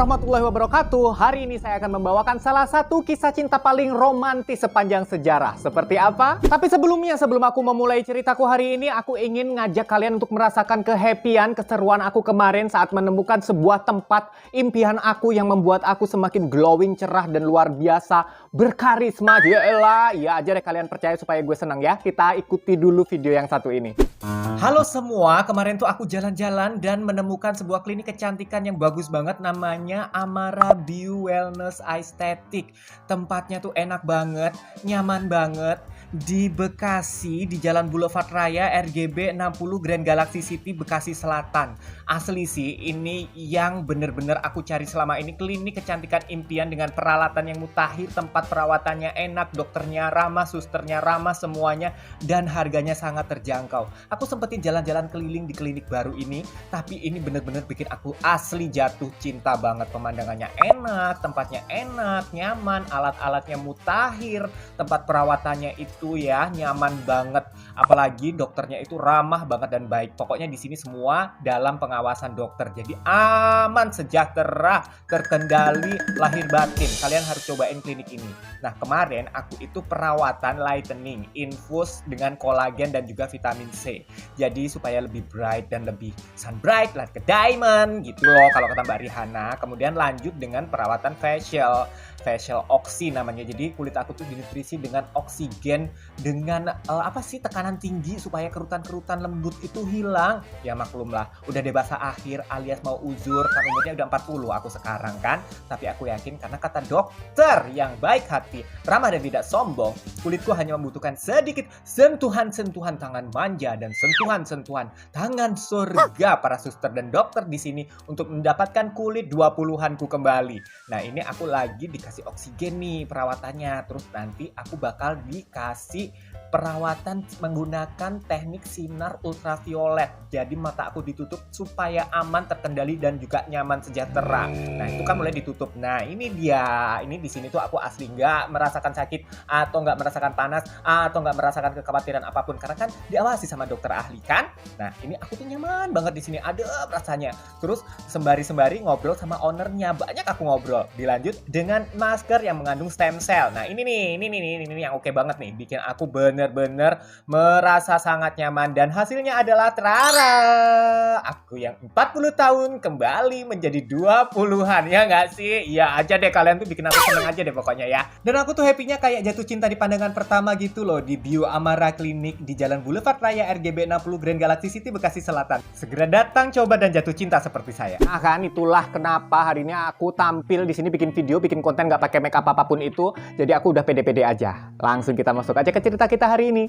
warahmatullahi wabarakatuh. Hari ini saya akan membawakan salah satu kisah cinta paling romantis sepanjang sejarah. Seperti apa? Tapi sebelum aku memulai ceritaku hari ini, aku ingin ngajak kalian untuk merasakan kehappian, keseruan aku kemarin saat menemukan sebuah tempat impian aku yang membuat aku semakin glowing, cerah, dan luar biasa berkarisma. Yaelah, ya aja deh kalian percaya supaya gue senang ya. Kita ikuti dulu video yang satu ini. Halo semua, kemarin tuh aku jalan-jalan dan menemukan sebuah klinik kecantikan yang bagus banget, namanya Amara Beauty Wellness Aesthetic. Tempatnya tuh enak banget, nyaman banget, di Bekasi, di Jalan Boulevard Raya RGB 60 Grand Galaxy City, Bekasi Selatan. Asli sih, ini yang bener-bener aku cari selama ini, klinik kecantikan impian dengan peralatan yang mutakhir, tempat perawatannya enak, dokternya ramah, susternya ramah, semuanya, dan harganya sangat terjangkau. Aku sempetin jalan-jalan keliling di klinik baru ini, tapi ini bener-bener bikin aku asli jatuh cinta banget. Pemandangannya enak, tempatnya enak, nyaman, alat-alatnya mutakhir, tempat perawatannya itu ya nyaman banget. Apalagi dokternya itu ramah banget dan baik. Pokoknya di sini semua dalam pengawasan dokter. Jadi aman, sejahtera, terkendali lahir batin. Kalian harus cobain klinik ini. Nah, kemarin aku itu perawatan lightening, infus dengan kolagen dan juga vitamin C. Jadi supaya lebih bright dan lebih sun bright, like a diamond gitu loh kalau kata Mbak Rihanna. Kemudian lanjut dengan perawatan facial oksi namanya. Jadi kulit aku tuh dinutrisi dengan oksigen, dengan tekanan tinggi supaya kerutan-kerutan lembut itu hilang. Ya maklum lah, udah dewasa akhir alias mau uzur, kan umurnya udah 40 aku sekarang kan. Tapi aku yakin karena kata dokter yang baik hati, ramah dan tidak sombong, kulitku hanya membutuhkan sedikit sentuhan-sentuhan tangan manja dan sentuhan-sentuhan tangan surga para suster dan dokter di sini untuk mendapatkan kulit 20-anku kembali. Nah, ini aku lagi dikasih oksigen nih perawatannya. Terus nanti aku bakal dikasih perawatan menggunakan teknik sinar ultraviolet. Jadi mata aku ditutup supaya aman, terkendali dan juga nyaman, sejahtera. Nah, itu kan mulai ditutup. Nah, ini dia. Ini di sini tuh aku asli nggak merasakan sakit atau nggak merasakan panas atau nggak merasakan kekhawatiran apapun karena kan diawasi sama dokter ahli kan. Nah, ini aku tuh nyaman banget di sini. Adem rasanya. Terus sembari ngobrol sama ownernya. Banyak aku ngobrol. Dilanjut dengan masker yang mengandung stem cell. Nah, ini yang oke banget nih. Bikin aku bener-bener merasa sangat nyaman dan hasilnya adalah terara. Aku yang 40 tahun kembali menjadi 20-an, ya nggak sih? Ya aja deh, kalian tuh bikin aku seneng aja deh pokoknya ya. Dan aku tuh happy-nya kayak jatuh cinta di pandangan pertama gitu loh di Beauty Amara Klinik di Jalan Boulevard Raya RGB 60 Grand Galaxy City, Bekasi Selatan. Segera datang, coba dan jatuh cinta seperti saya. Nah kan, itulah kenapa hari ini aku tampil di sini bikin video, bikin konten nggak pakai make up apapun itu. Jadi aku udah pede-pede aja. Langsung kita masuk aja ke cerita kita hari ini.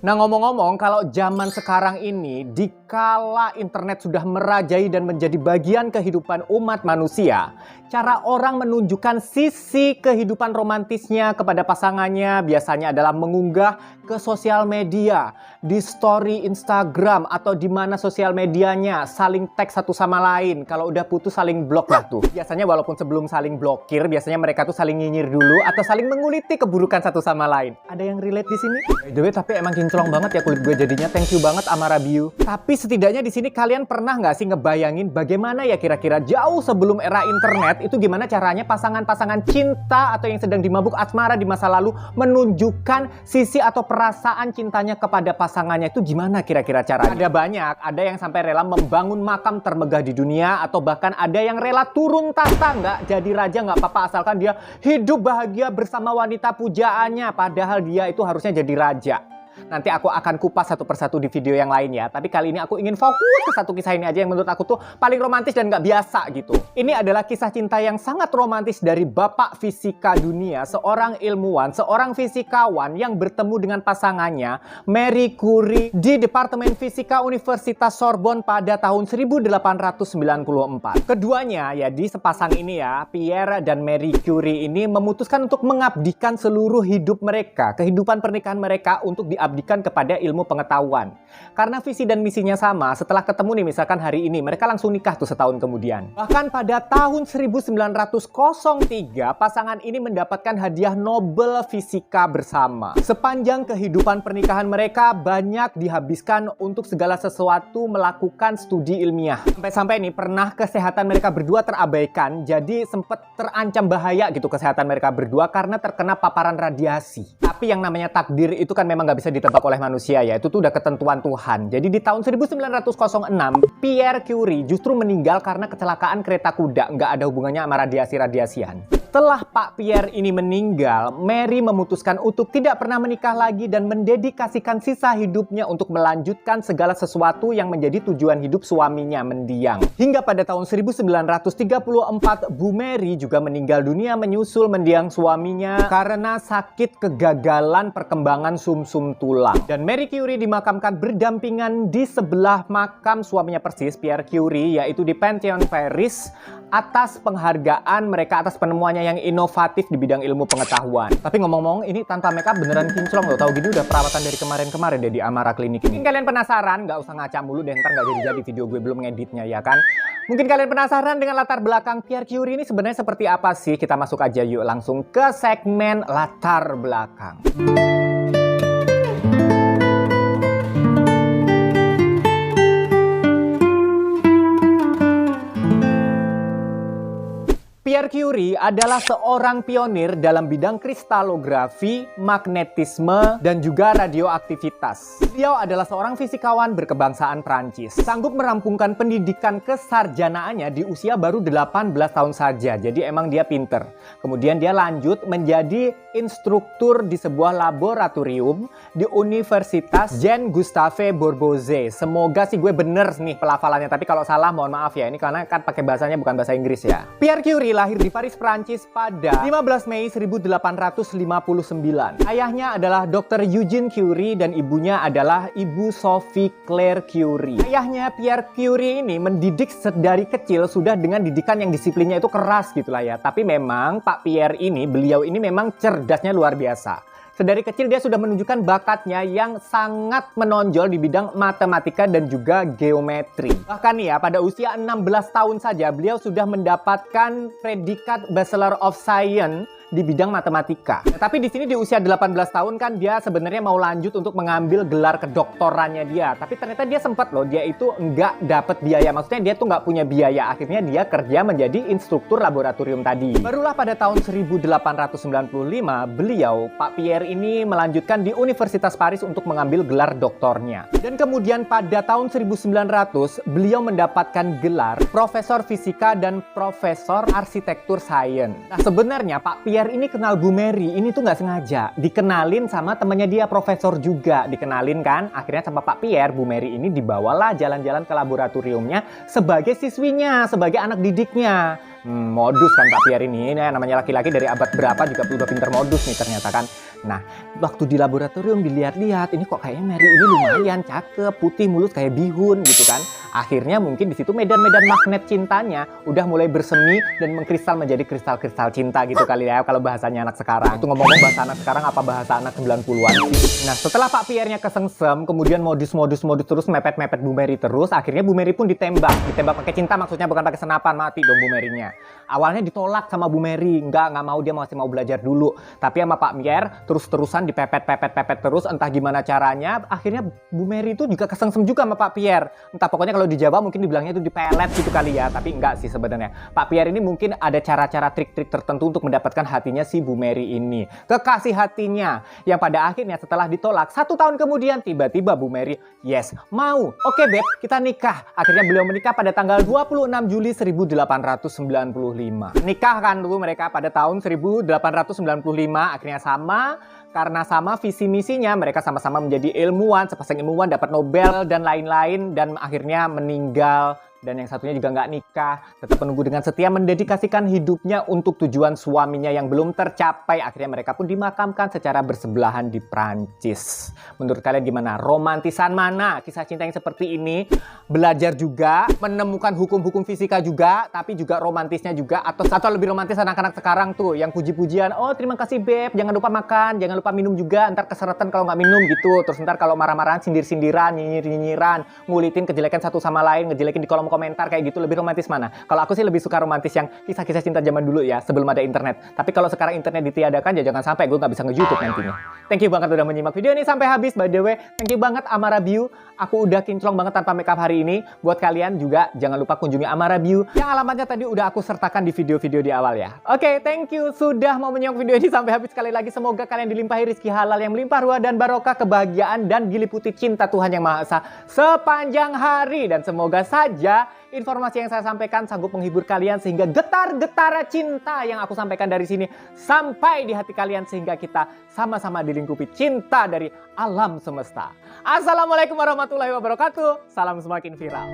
Nah, ngomong-ngomong, kalau zaman sekarang ini, dikala internet sudah merajai dan menjadi bagian kehidupan umat manusia, cara orang menunjukkan sisi kehidupan romantisnya kepada pasangannya biasanya adalah mengunggah ke sosial media, di story Instagram, atau di mana sosial medianya saling tag satu sama lain. Kalau udah putus saling blok lah tuh. Biasanya walaupun sebelum saling blokir, biasanya mereka tuh saling nyinyir dulu atau saling menguliti keburukan satu sama lain. Ada yang relate di sini? By the way, tapi emang kinclong banget ya kulit gue jadinya. Thank you banget Amara Beauty. Tapi setidaknya di sini kalian pernah nggak sih ngebayangin bagaimana ya kira-kira jauh sebelum era internet itu gimana caranya pasangan-pasangan cinta atau yang sedang dimabuk asmara di masa lalu menunjukkan sisi atau perasaan cintanya kepada pasangannya, itu gimana kira-kira caranya? Ada banyak, ada yang sampai rela membangun makam termegah di dunia, atau bahkan ada yang rela turun tahta, nggak jadi raja nggak apa-apa asalkan dia hidup bahagia bersama wanita pujaannya, padahal dia itu harusnya jadi raja. Nanti aku akan kupas satu persatu di video yang lain ya. Tapi kali ini aku ingin fokus ke satu kisah ini aja yang menurut aku tuh paling romantis dan gak biasa gitu. Ini adalah kisah cinta yang sangat romantis dari bapak fisika dunia, seorang ilmuwan, seorang fisikawan yang bertemu dengan pasangannya Marie Curie di Departemen Fisika Universitas Sorbonne pada tahun 1894. Keduanya ya, di sepasang ini ya, Pierre dan Marie Curie ini memutuskan untuk mengabdikan seluruh hidup mereka, kehidupan pernikahan mereka untuk diabdikan mengabdikan kepada ilmu pengetahuan. Karena visi dan misinya sama, setelah ketemu nih misalkan hari ini, mereka langsung nikah tuh setahun kemudian. Bahkan pada tahun 1903, pasangan ini mendapatkan hadiah Nobel Fisika bersama. Sepanjang kehidupan pernikahan mereka banyak dihabiskan untuk segala sesuatu melakukan studi ilmiah. Sampai-sampai nih pernah kesehatan mereka berdua terabaikan, jadi sempat terancam bahaya gitu kesehatan mereka berdua karena terkena paparan radiasi. Tapi yang namanya takdir itu kan memang nggak bisa ditebak oleh manusia ya, itu tuh udah ketentuan Tuhan. Jadi di tahun 1906, Pierre Curie justru meninggal karena kecelakaan kereta kuda, nggak ada hubungannya sama radiasi-radiasian. Setelah Pak Pierre ini meninggal, Mary memutuskan untuk tidak pernah menikah lagi dan mendedikasikan sisa hidupnya untuk melanjutkan segala sesuatu yang menjadi tujuan hidup suaminya mendiang. Hingga pada tahun 1934, Bu Mary juga meninggal dunia menyusul mendiang suaminya karena sakit kegagalan perkembangan sumsum tulang. Dan Marie Curie dimakamkan berdampingan di sebelah makam suaminya persis, Pierre Curie, yaitu di Panthéon Paris, atas penghargaan mereka atas penemuannya yang inovatif di bidang ilmu pengetahuan. Tapi ngomong-ngomong, ini tanpa makeup beneran kinclong loh. Tahu gini udah perawatan dari kemarin-kemarin deh di Amara Klinik ini. Mungkin kalian penasaran, nggak usah ngaca mulu deh, ntar nggak jadi-jadi video gue belum ngeditnya ya kan. Mungkin kalian penasaran dengan latar belakang Pierre Curie ini sebenarnya seperti apa sih? Kita masuk aja yuk langsung ke segmen latar belakang. Pierre Curie adalah seorang pionir dalam bidang kristalografi, magnetisme, dan juga radioaktivitas. Beliau adalah seorang fisikawan berkebangsaan Prancis. Sanggup merampungkan pendidikan kesarjanaannya di usia baru 18 tahun saja, jadi emang dia pinter. Kemudian dia lanjut menjadi instruktur di sebuah laboratorium di Universitas Jean Gustave Borbozé. Semoga sih gue bener nih pelafalannya, tapi kalau salah mohon maaf ya, ini karena kan pakai bahasanya bukan bahasa Inggris ya. Pierre Curie lahir di Paris, Prancis pada 15 Mei 1859. Ayahnya adalah Dr. Eugene Curie dan ibunya adalah Ibu Sophie Claire Curie. Ayahnya Pierre Curie ini mendidik sedari kecil sudah dengan didikan yang disiplinnya itu keras gitulah ya. Tapi memang Pak Pierre ini, beliau ini memang cerdasnya luar biasa. Sedari kecil dia sudah menunjukkan bakatnya yang sangat menonjol di bidang matematika dan juga geometri. Bahkan nih ya, pada usia 16 tahun saja beliau sudah mendapatkan predikat Bachelor of Science di bidang matematika. Tapi di sini di usia 18 tahun kan dia sebenarnya mau lanjut untuk mengambil gelar kedoktorannya dia. Tapi ternyata dia sempat loh, dia itu nggak dapat biaya. Maksudnya dia tuh nggak punya biaya. Akhirnya dia kerja menjadi instruktur laboratorium tadi. Barulah pada tahun 1895 beliau, Pak Pierre ini melanjutkan di Universitas Paris untuk mengambil gelar doktornya. Dan kemudian pada tahun 1900 beliau mendapatkan gelar Profesor Fisika dan Profesor Arsitektur Sains. Nah sebenarnya Pak Pierre ini kenal Bu Mary, ini tuh nggak sengaja. Dikenalin sama temannya dia, profesor juga. Dikenalin kan, akhirnya sama Pak Pierre, Bu Mary ini dibawalah jalan-jalan ke laboratoriumnya sebagai siswinya, sebagai anak didiknya. Modus kan Pak Pierre ini namanya laki-laki dari abad berapa juga udah pinter modus nih ternyata kan. Nah, waktu di laboratorium dilihat-lihat, ini kok kayaknya Mary ini lumayan cakep, putih mulus kayak bihun gitu kan. Akhirnya mungkin di situ medan-medan magnet cintanya udah mulai bersemi dan mengkristal menjadi kristal-kristal cinta gitu kali ya kalau bahasanya anak sekarang. Itu ngomong bahasa anak sekarang apa bahasa anak 90-an sih? Nah, setelah Pak Pierre-nya kesengsem, kemudian modus terus mepet-mepet Bu Mary terus, akhirnya Bu Mary pun ditembak pakai cinta, maksudnya bukan pakai senapan, mati dong Bu Mary-nya. Awalnya ditolak sama Bu Mary, nggak mau, dia masih mau belajar dulu. Tapi sama Pak Pierre terus-terusan dipepet terus, entah gimana caranya. Akhirnya Bu Mary itu juga kesengsem juga sama Pak Pierre. Entah pokoknya kalau di Jawa mungkin dibilangnya itu dipelet gitu kali ya, tapi enggak sih sebenarnya. Pak Pierre ini mungkin ada cara-cara trik-trik tertentu untuk mendapatkan hatinya si Bu Mary ini. Kekasih hatinya yang pada akhirnya setelah ditolak 1 tahun kemudian tiba-tiba Bu Mary, yes, mau. Oke Beb, kita nikah. Akhirnya beliau menikah pada tanggal 26 Juli 1895. Nikah kan dulu mereka pada tahun 1895, akhirnya sama. Karena sama visi misinya, mereka sama-sama menjadi ilmuwan, sepasang ilmuwan dapat Nobel dan lain-lain, dan akhirnya meninggal dan yang satunya juga nggak nikah, tetap menunggu dengan setia mendedikasikan hidupnya untuk tujuan suaminya yang belum tercapai. Akhirnya mereka pun dimakamkan secara bersebelahan di Prancis. Menurut kalian gimana? Romantisan mana kisah cinta yang seperti ini? Belajar juga, menemukan hukum-hukum fisika juga, tapi juga romantisnya juga. Atau lebih romantis anak-anak sekarang tuh yang puji-pujian, oh terima kasih beb, jangan lupa makan, jangan lupa minum juga, ntar keseretan kalau nggak minum gitu. Terus ntar kalau marah-marahan, sindir-sindiran, nyinyir-nyinyiran, ngulitin kejelekan satu sama lain, ngejelekin di kolom komentar kayak gitu. Lebih romantis mana? Kalau aku sih lebih suka romantis yang kisah-kisah cinta zaman dulu ya, sebelum ada internet. Tapi kalau sekarang internet ditiadakan, ya jangan sampai gue nggak bisa nge-YouTube nantinya. Thank you banget udah menyimak video ini sampai habis. By the way, thank you banget Amarabiu. Aku udah kinclong banget tanpa makeup hari ini. Buat kalian juga jangan lupa kunjungi Amarabiu yang alamatnya tadi udah aku sertakan di video-video di awal ya. Oke, thank you sudah mau menyimak video ini sampai habis. Sekali lagi semoga kalian dilimpahi rezeki halal yang melimpah ruah dan barokah, kebahagiaan dan diliputi cinta Tuhan Yang Maha Esa sepanjang hari. Dan semoga saja informasi yang saya sampaikan sanggup menghibur kalian sehingga getar-getar cinta yang aku sampaikan dari sini sampai di hati kalian sehingga kita sama-sama dilingkupi cinta dari alam semesta. Assalamualaikum warahmatullahi wabarakatuh. Salam semakin viral.